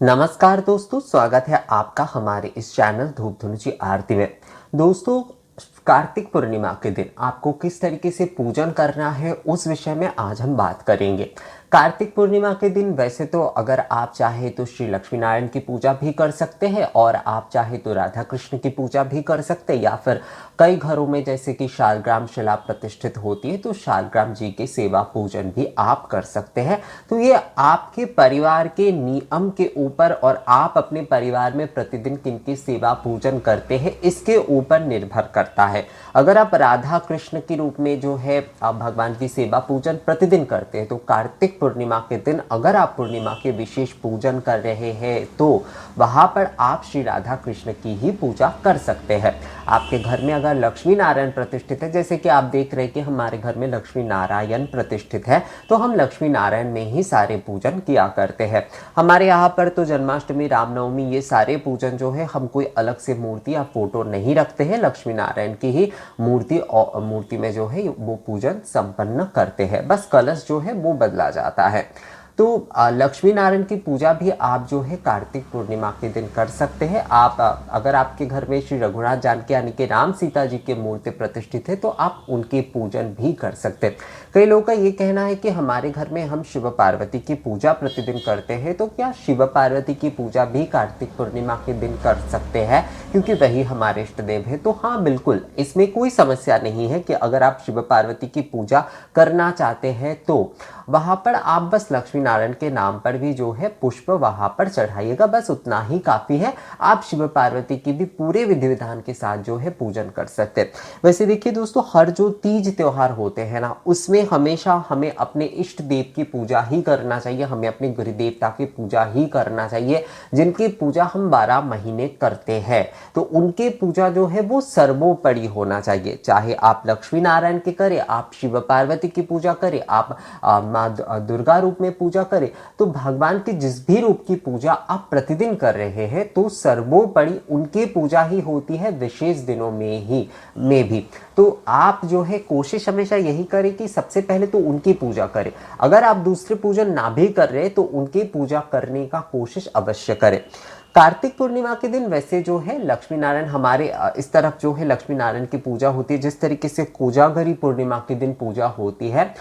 नमस्कार दोस्तों, स्वागत है आपका हमारे इस चैनल धूप धुनुची आरती में। दोस्तों, कार्तिक पूर्णिमा के दिन आपको किस तरीके से पूजन करना है उस विषय में आज हम बात करेंगे। कार्तिक पूर्णिमा के दिन वैसे तो अगर आप चाहे तो श्री लक्ष्मी नारायण की पूजा भी कर सकते हैं और आप चाहे तो राधा कृष्ण की पूजा भी कर सकते हैं, या फिर कई घरों में जैसे कि शालग्राम शिला प्रतिष्ठित होती है तो शालग्राम जी के सेवा पूजन भी आप कर सकते हैं। तो ये आपके परिवार के नियम के ऊपर और आप अपने परिवार में प्रतिदिन किनकी सेवा पूजन करते हैं इसके ऊपर निर्भर करता है। अगर आप राधा कृष्ण के रूप में जो है आप भगवान की सेवा पूजन प्रतिदिन करते हैं तो कार्तिक पूर्णिमा के दिन अगर आप पूर्णिमा के विशेष पूजन कर रहे हैं तो वहां पर आप श्री राधा कृष्ण की ही पूजा कर सकते हैं। आपके घर में अगर लक्ष्मी नारायण प्रतिष्ठित है, जैसे कि आप देख रहे हैं कि हमारे घर में लक्ष्मी नारायण प्रतिष्ठित है, तो हम लक्ष्मी नारायण में ही सारे पूजन किया करते हैं। हमारे यहाँ पर तो जन्माष्टमी, रामनवमी, ये सारे पूजन जो है हम कोई अलग से मूर्ति या फोटो नहीं रखते हैं, लक्ष्मी नारायण की ही मूर्ति में जो है वो पूजन संपन्न करते हैं। बस कलश जो है वो बदला जाता है। तो लक्ष्मी नारायण की पूजा भी आप जो है कार्तिक पूर्णिमा के दिन कर सकते हैं। आप अगर आपके घर में श्री रघुनाथ जानकी यानी कि राम सीता जी की मूर्ति प्रतिष्ठित है तो आप उनके पूजन भी कर सकते हैं। कई लोगों का ये कहना है कि हमारे घर में हम शिव पार्वती की पूजा प्रतिदिन करते हैं, तो क्या शिव पार्वती की पूजा भी कार्तिक पूर्णिमा के दिन कर सकते हैं क्योंकि वही हमारे इष्ट देव है? तो हाँ, बिल्कुल, इसमें कोई समस्या नहीं है कि अगर आप शिव पार्वती की पूजा करना चाहते हैं तो वहां पर आप बस लक्ष्मी नारायण के नाम पर भी जो है पुष्प वहां पर चढ़ाइएगा, बस उतना ही काफी है। आप शिव पार्वती की भी पूरे विधि विधान के साथ जो है पूजन कर सकते हैं। वैसे देखिए दोस्तों, हर जो तीज त्योहार होते हैं ना, उसमें हमेशा हमें अपने इष्ट देव की पूजा ही करना चाहिए, हमें अपने गुरु देवता की पूजा ही करना चाहिए, जिनकी पूजा हम 12 महीने करते हैं। तो उनके पूजा जो है वो सर्वोपरि होना चाहिए। चाहे आप लक्ष्मी नारायण की करें, आप शिव पार्वती की पूजा करें, आप माँ दुर्गा रूप में पूजा करें, तो भगवान के जिस भी रूप की पूजा आप प्रतिदिन कर रहे हैं तो सर्वोपरि उनकी पूजा ही होती है, विशेष दिनों में भी। तो आप जो है कोशिश हमेशा यही करें कि सबसे पहले तो उनकी पूजा करें। अगर आप दूसरे पूजन ना भी कर रहे तो उनकी पूजा करने का कोशिश अवश्य करें। कार्तिक पूर्णिमा के दिन वैसे जो है लक्ष्मी नारायण हमारे इस तरफ जो है लक्ष्मी नारायण की पूजा होती है, जिस तरीके से कोजागरी पूर्णिमा के दिन पूजा होती है,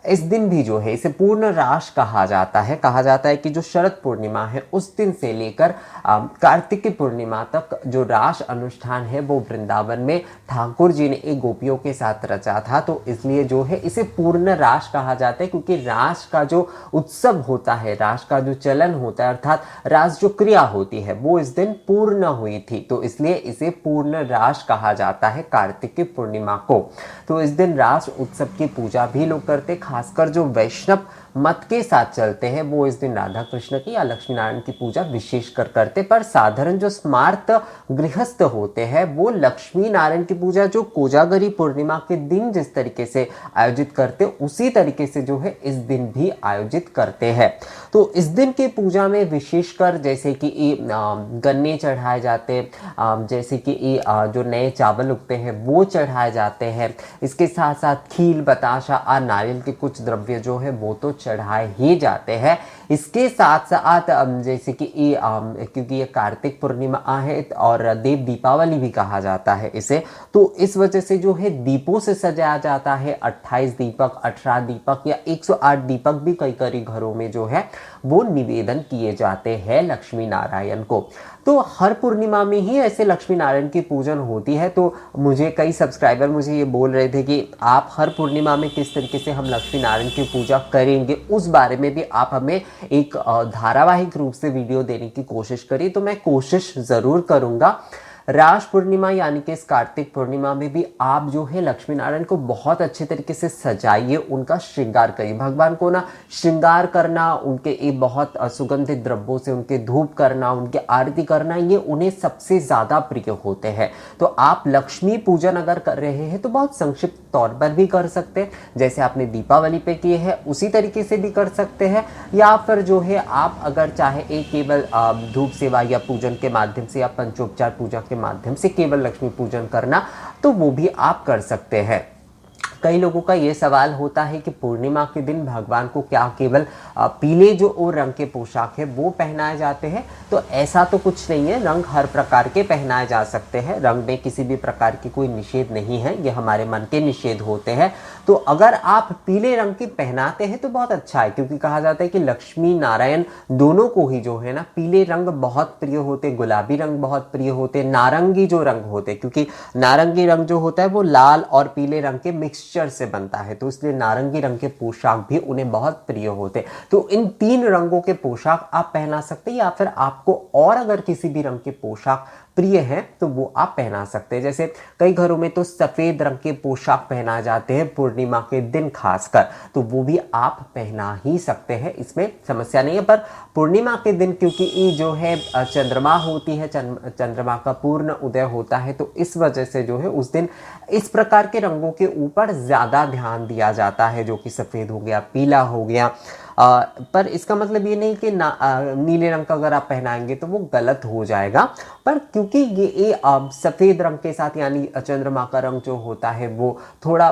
इस दिन भी जो है इसे पूर्ण राश कहा जाता है। कहा जाता है कि जो शरद पूर्णिमा है उस दिन से लेकर कार्तिक की पूर्णिमा तक जो राश अनुष्ठान है वो वृंदावन में ठाकुर जी ने एक गोपियों के साथ रचा था, तो इसलिए जो है इसे पूर्ण राश कहा जाता है, क्योंकि राश का जो उत्सव होता है, राश का जो चलन होता है, अर्थात राश जो क्रिया होती है वो इस दिन पूर्ण हुई थी, तो इसलिए इसे पूर्ण राश कहा जाता है कार्तिक की पूर्णिमा को। तो इस दिन रास उत्सव की पूजा भी लोग करते, खासकर जो वैष्णव मत के साथ चलते हैं वो इस दिन राधा कृष्ण की या लक्ष्मी नारायण की पूजा विशेषकर करते। पर साधारण जो स्मार्त गृहस्थ होते हैं वो लक्ष्मी नारायण की पूजा जो कोजागरी पूर्णिमा के दिन जिस तरीके से आयोजित करते उसी तरीके से जो है इस दिन भी आयोजित करते हैं। तो इस दिन की पूजा में विशेषकर जैसे कि गन्ने चढ़ाए जाते, जैसे कि जो नए चावल उगते हैं वो चढ़ाए जाते हैं। इसके साथ साथ खील, बताशा और नारियल के कुछ द्रव्य जो है वो तो चढ़ाए ही जाते हैं। इसके साथ साथ जैसे कि क्योंकि ये कार्तिक पूर्णिमा है और देव दीपावली भी कहा जाता है इसे, तो इस वजह से जो है दीपों से सजाया जाता है। 28 दीपक, 18 दीपक या 108 दीपक भी कई घरों में जो है वो निवेदन किए जाते हैं लक्ष्मी नारायण को। तो हर पूर्णिमा में ही ऐसे लक्ष्मी नारायण की पूजन होती है। तो मुझे कई सब्सक्राइबर मुझे ये बोल रहे थे कि आप हर पूर्णिमा में किस तरीके से हम लक्ष्मी नारायण की पूजा करेंगे, उस बारे में भी आप हमें एक धारावाहिक रूप से वीडियो देने की कोशिश करिए। तो मैं कोशिश ज़रूर करूँगा। रास पूर्णिमा यानी कि इस कार्तिक पूर्णिमा में भी आप जो है लक्ष्मी नारायण को बहुत अच्छे तरीके से सजाइए, उनका श्रृंगार करिए। भगवान को ना श्रृंगार करना, उनके एक बहुत सुगंधित द्रव्यों से उनके धूप करना, उनके आरती करना, ये उन्हें सबसे ज़्यादा प्रिय होते हैं। तो आप लक्ष्मी पूजन अगर कर रहे हैं तो बहुत संक्षिप्त तौर पर भी कर सकते हैं, जैसे आपने दीपावली पे किए हैं उसी तरीके से भी कर सकते हैं। या फिर जो है आप अगर चाहे एक केवल धूप सेवा या पूजन के माध्यम से या पंचोपचार पूजा के माध्यम से केवल लक्ष्मी पूजन करना, तो वो भी आप कर सकते हैं। कई लोगों का ये सवाल होता है कि पूर्णिमा के दिन भगवान को क्या केवल पीले जो और रंग के पोशाक है वो पहनाए जाते हैं। तो ऐसा तो कुछ नहीं है, रंग हर प्रकार के पहनाए जा सकते हैं, रंग में किसी भी प्रकार की कोई निषेध नहीं है, ये हमारे मन के निषेध होते हैं। तो अगर आप पीले रंग की पहनाते हैं तो बहुत अच्छा है, क्योंकि कहा जाता है कि लक्ष्मी नारायण दोनों को ही जो है ना पीले रंग बहुत प्रिय होते, गुलाबी रंग बहुत प्रिय होते, नारंगी जो रंग होते, क्योंकि नारंगी रंग जो होता है वो लाल और पीले रंग के मिक्सचर से बनता है, तो इसलिए नारंगी रंग के पोशाक भी उन्हें बहुत प्रिय होते। तो इन 3 रंगों के पोशाक आप पहना सकते हैं, या फिर आपको और अगर किसी भी रंग के पोशाक प्रिय है तो वो आप पहना सकते हैं। जैसे कई घरों में तो सफेद रंग के पोशाक पहनाए जाते हैं पूर्णिमा के दिन खासकर, तो वो भी आप पहना ही सकते हैं, इसमें समस्या नहीं है। पर पूर्णिमा के दिन क्योंकि ये जो है चंद्रमा होती है, चंद्रमा का पूर्ण उदय होता है, तो इस वजह से जो है उस दिन इस प्रकार के रंगों के ऊपर ज्यादा ध्यान दिया जाता है, जो कि सफेद हो गया, पीला हो गया। पर इसका मतलब ये नहीं कि नीले रंग का अगर आप पहनाएंगे तो वो गलत हो जाएगा। पर क्योंकि ये सफेद रंग के साथ, यानी चंद्रमा का रंग जो होता है वो थोड़ा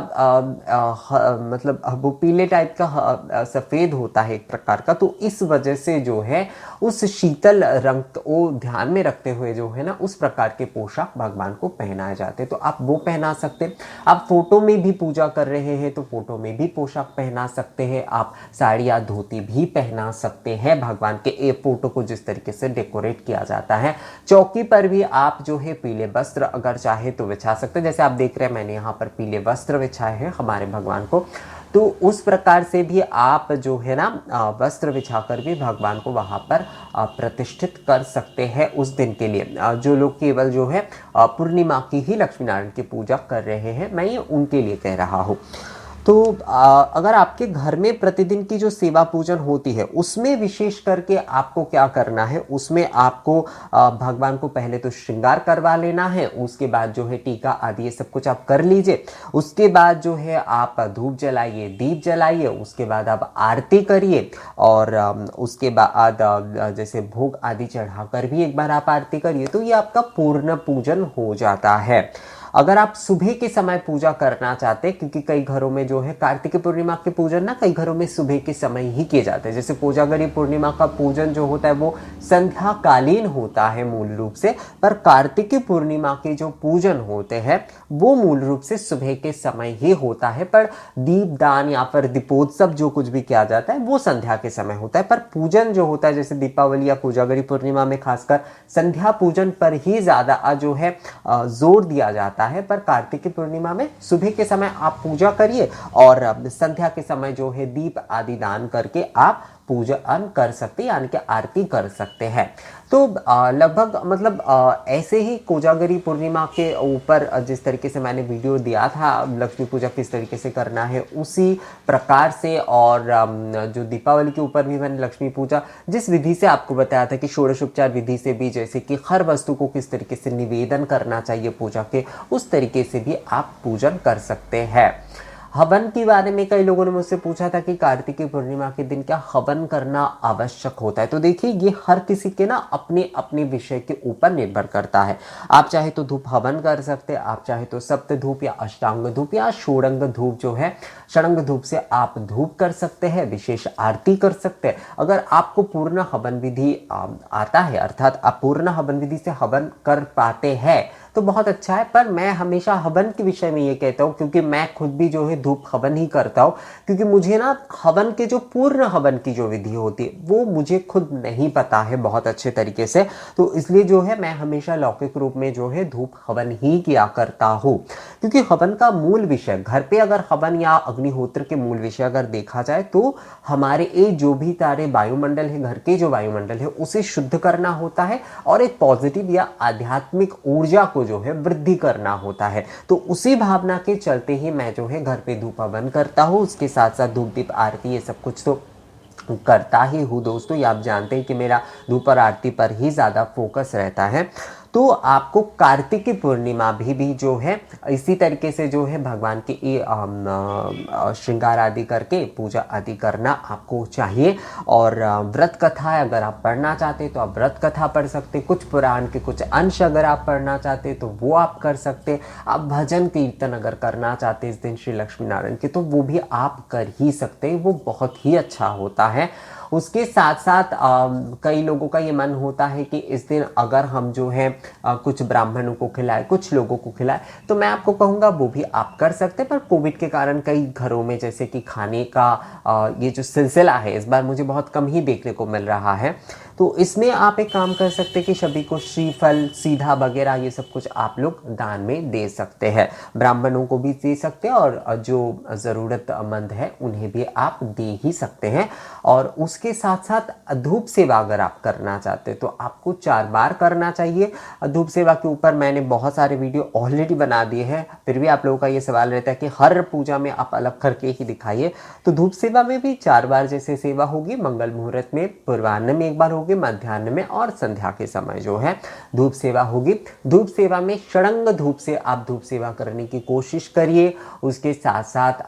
मतलब वो पीले टाइप का सफेद होता है एक प्रकार का, तो इस वजह से जो है उस शीतल रंग को ध्यान में रखते हुए जो है ना उस प्रकार के पोशाक भगवान को पहनाए जाते हैं, तो आप वो पहना सकते हैं। आप फोटो में भी पूजा कर रहे हैं तो फोटो में भी पोशाक पहना सकते हैं, आप साड़ी या धोती भी पहना सकते हैं भगवान के फोटो को जिस तरीके से डेकोरेट किया जाता है। चौकी पर भी आप जो है पीले वस्त्र अगर चाहे तो बिछा सकते हैं, जैसे आप देख रहे हैं मैंने यहाँ पर पीले वस्त्र बिछाए हैं हमारे भगवान को, तो उस प्रकार से भी आप जो है ना वस्त्र बिछाकर भी भगवान को वहां पर प्रतिष्ठित कर सकते हैं उस दिन के लिए। जो लोग केवल जो है पूर्णिमा की ही लक्ष्मी नारायण की पूजा कर रहे हैं, मैं ये उनके लिए कह रहा हूँ। तो अगर आपके घर में प्रतिदिन की जो सेवा पूजन होती है उसमें विशेष करके आपको क्या करना है, उसमें आपको भगवान को पहले तो श्रृंगार करवा लेना है, उसके बाद जो है टीका आदि ये सब कुछ आप कर लीजिए, उसके बाद जो है आप धूप जलाइए, दीप जलाइए, उसके बाद आप आरती करिए, और उसके बाद जैसे भोग आदि चढ़ाकर भी एक बार आप आरती करिए, तो ये आपका पूर्ण पूजन हो जाता है। अगर आप सुबह के समय पूजा करना चाहते हैं, क्योंकि कई घरों में जो है कार्तिक पूर्णिमा के पूजन ना कई घरों में सुबह के समय ही किए जाते हैं, जैसे कोजागरी पूर्णिमा का पूजन जो होता है वो संध्या कालीन होता है मूल रूप से, पर कार्तिक पूर्णिमा के जो पूजन होते हैं वो मूल रूप से सुबह के समय ही होता है, पर दीपदान या फिर दीपोत्सव जो कुछ भी किया जाता है वो संध्या के समय होता है। पर पूजन जो होता है जैसे दीपावली या कोजागरी पूर्णिमा में खासकर संध्या पूजन पर ही ज्यादा जो है जोर दिया जाता है, पर कार्तिक पूर्णिमा में सुबह के समय आप पूजा करिए और संध्या के समय जो है दीप आदि दान करके आप पूजन कर सकते हैं, यानी कि आरती कर सकते हैं। तो लगभग मतलब ऐसे ही कोजागरी पूर्णिमा के ऊपर जिस तरीके से मैंने वीडियो दिया था लक्ष्मी पूजा किस तरीके से करना है उसी प्रकार से, और जो दीपावली के ऊपर भी मैंने लक्ष्मी पूजा जिस विधि से आपको बताया था कि षोडशोपचार विधि से भी, जैसे कि हर वस्तु को किस तरीके से निवेदन करना चाहिए पूजा के, उस तरीके से भी आप पूजन कर सकते हैं। हवन के बारे में कई लोगों ने मुझसे पूछा था कि कार्तिकी पूर्णिमा के दिन क्या हवन करना आवश्यक होता है, तो देखिए ये हर किसी के ना अपने अपने विषय के ऊपर निर्भर करता है। आप चाहे तो धूप हवन कर सकते हैं, आप चाहे तो सप्त धूप या अष्टांग धूप या षोडंग धूप जो है षडंग धूप से आप धूप कर सकते हैं, विशेष आरती कर सकते हैं। अगर आपको पूर्ण हवन विधि आता है, अर्थात आप पूर्ण हवन विधि से हवन कर पाते हैं तो बहुत अच्छा है। पर मैं हमेशा हवन के विषय में ये कहता हूँ, क्योंकि मैं खुद भी जो है धूप हवन ही करता हूँ, क्योंकि मुझे ना हवन के जो पूर्ण हवन की जो विधि होती है वो मुझे खुद नहीं पता है बहुत अच्छे तरीके से, तो इसलिए जो है मैं हमेशा लौकिक रूप में जो है धूप हवन ही किया करता हूँ। क्योंकि हवन का मूल विषय, घर पे अगर हवन या अग्निहोत्र के मूल विषय अगर देखा जाए तो हमारे ये जो भी तारे वायुमंडल है, घर के जो वायुमंडल है उसे शुद्ध करना होता है और एक पॉजिटिव या आध्यात्मिक ऊर्जा को जो है वृद्धि करना होता है। तो उसी भावना के चलते ही मैं जो है घर पे धूप हवन करता हूँ, उसके साथ साथ धूप दीप आरती ये सब कुछ तो करता ही हूँ दोस्तों। ये आप जानते हैं कि मेरा धूप और आरती पर ही ज़्यादा फोकस रहता है। तो आपको कार्तिकी पूर्णिमा भी जो है इसी तरीके से जो है भगवान की श्रृंगार आदि करके पूजा आदि करना आपको चाहिए। और व्रत कथा अगर आप पढ़ना चाहते तो आप व्रत कथा पढ़ सकते, कुछ पुराण के कुछ अंश अगर आप पढ़ना चाहते तो वो आप कर सकते। आप भजन कीर्तन अगर करना चाहते इस दिन श्री लक्ष्मी नारायण के तो वो भी आप कर ही सकते, वो बहुत ही अच्छा होता है। उसके साथ साथ कई लोगों का ये मन होता है कि इस दिन अगर हम जो है कुछ ब्राह्मणों को खिलाए, कुछ लोगों को खिलाए, तो मैं आपको कहूँगा वो भी आप कर सकते हैं। पर कोविड के कारण कई घरों में जैसे कि खाने का ये जो सिलसिला है इस बार मुझे बहुत कम ही देखने को मिल रहा है, तो इसमें आप एक काम कर सकते हैं कि सभी को श्रीफल सीधा वगैरह ये सब कुछ आप लोग दान में दे सकते हैं, ब्राह्मणों को भी दे सकते हैं और जो ज़रूरतमंद है उन्हें भी आप दे ही सकते हैं। और उसके साथ साथ धूप सेवा अगर आप करना चाहते हैं तो आपको 4 बार करना चाहिए। धूप सेवा के ऊपर मैंने बहुत सारे वीडियो ऑलरेडी बना दिए हैं, फिर भी आप लोगों का ये सवाल रहता है कि हर पूजा में आप अलग करके ही दिखाइए। तो धूप सेवा में भी 4 बार जैसे सेवा होगी, मंगल मुहूर्त में पूर्वाह्न में 1 बार होगी, मध्याह्न में और संध्या के समय जो है धूप सेवा होगी। धूप सेवा में षडंग धूप से आप धूप सेवा करने की कोशिश करिए। उसके साथ साथ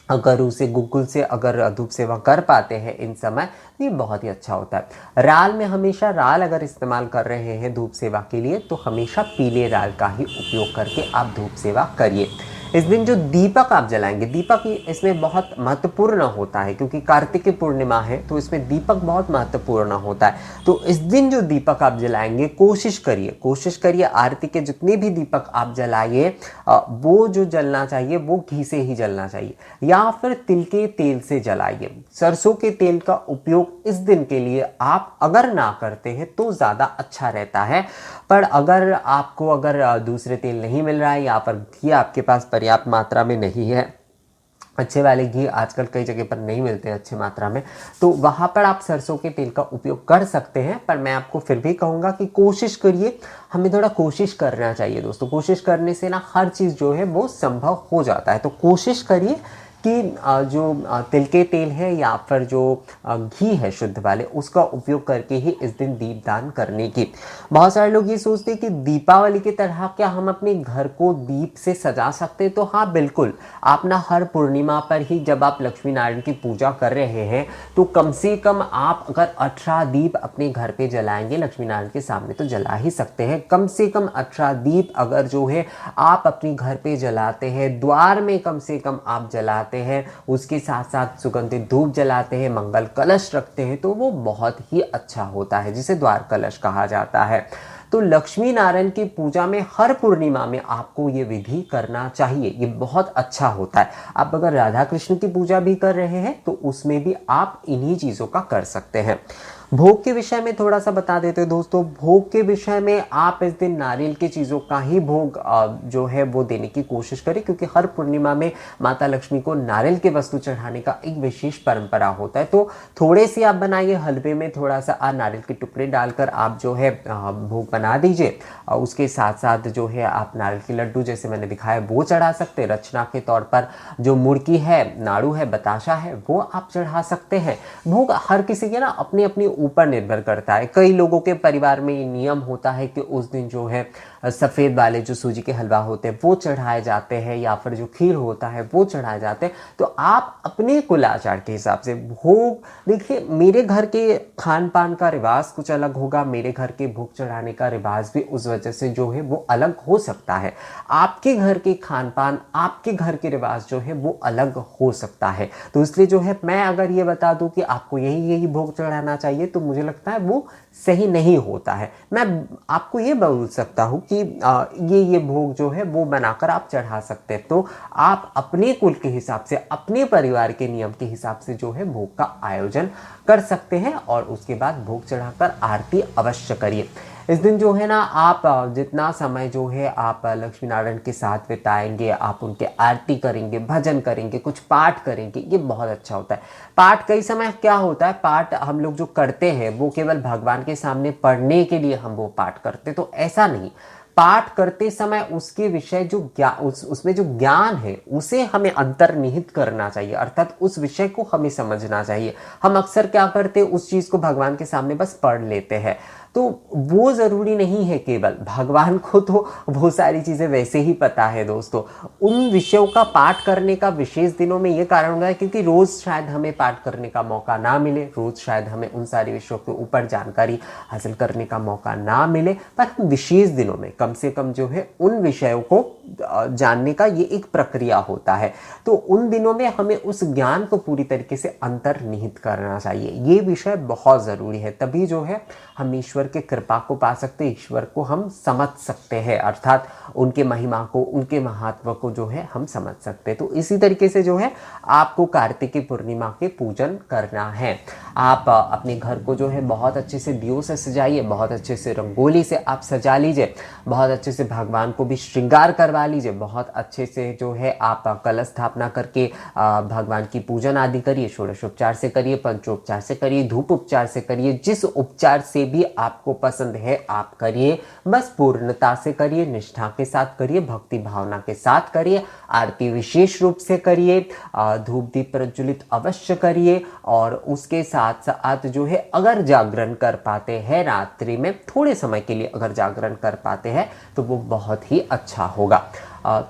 अगर उसे गूगल से अगर धूप सेवा कर पाते हैं इन समय तो ये बहुत ही अच्छा होता है। राल में हमेशा राल अगर इस्तेमाल कर रहे हैं धूप सेवा के लिए तो हमेशा पीले राल का ही उपयोग करके आप धूप सेवा करिए। इस दिन जो दीपक आप जलाएंगे, दीपक इसमें बहुत महत्वपूर्ण होता है क्योंकि कार्तिकी पूर्णिमा है तो इसमें दीपक बहुत महत्वपूर्ण होता है। तो इस दिन जो दीपक आप जलाएंगे कोशिश करिए आरती के जितने भी दीपक आप जलाइए वो जो जलना चाहिए वो घी से ही जलना चाहिए या फिर तिल के तेल से जलाइए। सरसों के तेल का उपयोग इस दिन के लिए आप अगर ना करते हैं तो ज़्यादा अच्छा रहता है। पर अगर आपको दूसरे तेल नहीं मिल रहा है या पर घी आपके पास पर्याप्त मात्रा में नहीं है, अच्छे वाले घी आजकल कई जगह पर नहीं मिलते हैं अच्छे मात्रा में, तो वहाँ पर आप सरसों के तेल का उपयोग कर सकते हैं। पर मैं आपको फिर भी कहूँगा कि कोशिश करिए, हमें थोड़ा कोशिश करना चाहिए दोस्तों। कोशिश करने से ना हर चीज़ जो है वो संभव हो जाता है। तो कोशिश करिए कि जो तिल के तेल है या फिर जो घी है शुद्ध वाले उसका उपयोग करके ही इस दिन दीपदान करने की। बहुत सारे लोग ये सोचते हैं कि दीपावली की तरह क्या हम अपने घर को दीप से सजा सकते हैं, तो हाँ बिल्कुल। आप ना हर पूर्णिमा पर ही जब आप लक्ष्मी नारायण की पूजा कर रहे हैं तो कम से कम आप अगर 18 दीप अपने घर पे जलाएंगे लक्ष्मी नारायण के सामने तो जला ही सकते हैं। कम से कम 18 दीप अगर जो है आप अपने घर पे जलाते हैं, द्वार में कम से कम आप जलाते हैं, उसके साथ साथ सुगंधित धूप जलाते हैं, मंगल कलश रखते हैं तो वो बहुत ही अच्छा होता है, जिसे द्वार कलश कहा जाता है। तो लक्ष्मी नारायण की पूजा में हर पूर्णिमा में आपको ये विधि करना चाहिए, ये बहुत अच्छा होता है। आप अगर राधा कृष्ण की पूजा भी कर रहे हैं तो उसमें भी आप इन्हीं चीज़ों का कर सकते हैं। भोग के विषय में थोड़ा सा बता देते हैं दोस्तों। भोग के विषय में आप इस दिन नारियल की चीज़ों का ही भोग जो है वो देने की कोशिश करें, क्योंकि हर पूर्णिमा में माता लक्ष्मी को नारियल के वस्तु चढ़ाने का एक विशेष परंपरा होता है। तो थोड़े से आप बनाइए, हलवे में थोड़ा सा नारियल के टुकड़े डालकर आप जो है भोग बना दीजिए। उसके साथ साथ जो है आप नारियल के लड्डू जैसे मैंने दिखाया वो चढ़ा सकते हैं। रचना के तौर पर जो मुड़की है, नाड़ू है, बताशा है वो आप चढ़ा सकते हैं। भोग हर किसी के ना अपनी अपनी ऊपर निर्भर करता है। कई लोगों के परिवार में ये नियम होता है कि उस दिन जो है सफ़ेद वाले जो सूजी के हलवा होते हैं वो चढ़ाए जाते हैं या फिर जो खीर होता है वो चढ़ाए जाते हैं। तो आप अपने कुलाचार के हिसाब से भोग देखिए, मेरे घर के खान पान का रिवाज कुछ अलग होगा, मेरे घर के भोग चढ़ाने का रिवाज भी उस वजह से जो है वो अलग हो सकता है। आपके घर के खान पान, आपके घर के रिवाज जो है वो अलग हो सकता है। तो इसलिए जो है मैं अगर ये बता दूं कि आपको यही भोग चढ़ाना चाहिए तो मुझे लगता है वो सही नहीं होता है। मैं आपको ये बोल सकता हूँ कि ये भोग जो है वो बनाकर आप चढ़ा सकते हैं। तो आप अपने कुल के हिसाब से, अपने परिवार के नियम के हिसाब से जो है भोग का आयोजन कर सकते हैं और उसके बाद भोग चढ़ाकर आरती अवश्य करिए। इस दिन जो है ना आप जितना समय जो है आप लक्ष्मी नारायण के साथ बिताएंगे, आप उनके आरती करेंगे, भजन करेंगे, कुछ पाठ करेंगे, ये बहुत अच्छा होता है। पाठ कई समय क्या होता है, पाठ हम लोग जो करते हैं वो केवल भगवान के सामने पढ़ने के लिए हम वो पाठ करते, तो ऐसा नहीं। पाठ करते समय उसके विषय जो उसमें जो ज्ञान है उसे हमें अंतर्निहित करना चाहिए, अर्थात उस विषय को हमें समझना चाहिए। हम अक्सर क्या करते हैं, उस चीज को भगवान के सामने बस पढ़ लेते हैं। तो वो जरूरी नहीं है, केवल भगवान को तो वो सारी चीजें वैसे ही पता है दोस्तों। उन विषयों का पाठ करने का विशेष दिनों में ये कारण होगा क्योंकि रोज शायद हमें पाठ करने का मौका ना मिले, रोज शायद हमें उन सारे विषयों के ऊपर जानकारी हासिल करने का मौका ना मिले, पर हम विशेष दिनों में कम से कम जो है उन विषयों को जानने का ये एक प्रक्रिया होता है। तो उन दिनों में हमें उस ज्ञान को पूरी तरीके से अंतर्निहित करना चाहिए। ये विषय बहुत जरूरी है, तभी जो है हम ईश्वर के कृपा को पा सकते, ईश्वर को हम समझ सकते हैं, अर्थात उनके महिमा को, उनके महत्व को जो है हम समझ सकते हैं। तो इसी तरीके से जो है आपको कार्तिकी पूर्णिमा के पूजन करना है। आप अपने घर को जो है बहुत अच्छे से दियों से सजाइए, बहुत अच्छे से रंगोली से आप सजा लीजिए, बहुत अच्छे से भगवान को भी श्रृंगार करवा लीजिए, बहुत अच्छे से जो है आप कलश स्थापना करके भगवान की पूजन आदि करिए, षोडशोपचार से करिए, पंचोपचार से करिए, धूप उपचार से करिए, जिस उपचार से भी आपको पसंद है आप करिए, बस पूर्णता से करिए, निष्ठा के साथ करिए, भक्ति भावना के साथ करिए, आरती विशेष रूप से करिए, धूप दीप प्रज्वलित अवश्य करिए। और उसके साथ साथ जो है अगर जागरण कर पाते हैं रात्रि में थोड़े समय के लिए, अगर जागरण कर पाते हैं तो वो बहुत ही अच्छा होगा।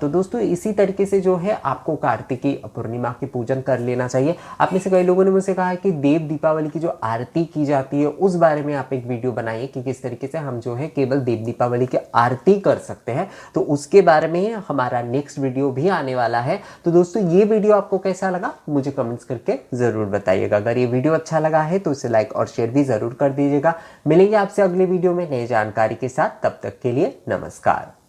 तो दोस्तों इसी तरीके से जो है आपको कार्तिकी पूर्णिमा की पूजन कर लेना चाहिए। आप में से कई लोगों ने मुझसे कहा है कि देव दीपावली की जो आरती की जाती है उस बारे में आप एक वीडियो बनाइए कि किस तरीके से हम जो है केवल देव दीपावली की आरती कर सकते हैं। तो उसके बारे में हमारा नेक्स्ट वीडियो भी आने वाला है। तो दोस्तों ये वीडियो आपको कैसा लगा मुझे कमेंट्स करके जरूर बताइएगा। अगर ये वीडियो अच्छा लगा है तो इसे लाइक और शेयर भी जरूर कर दीजिएगा। मिलेंगे आपसे अगले वीडियो में नई जानकारी के साथ, तब तक के लिए नमस्कार।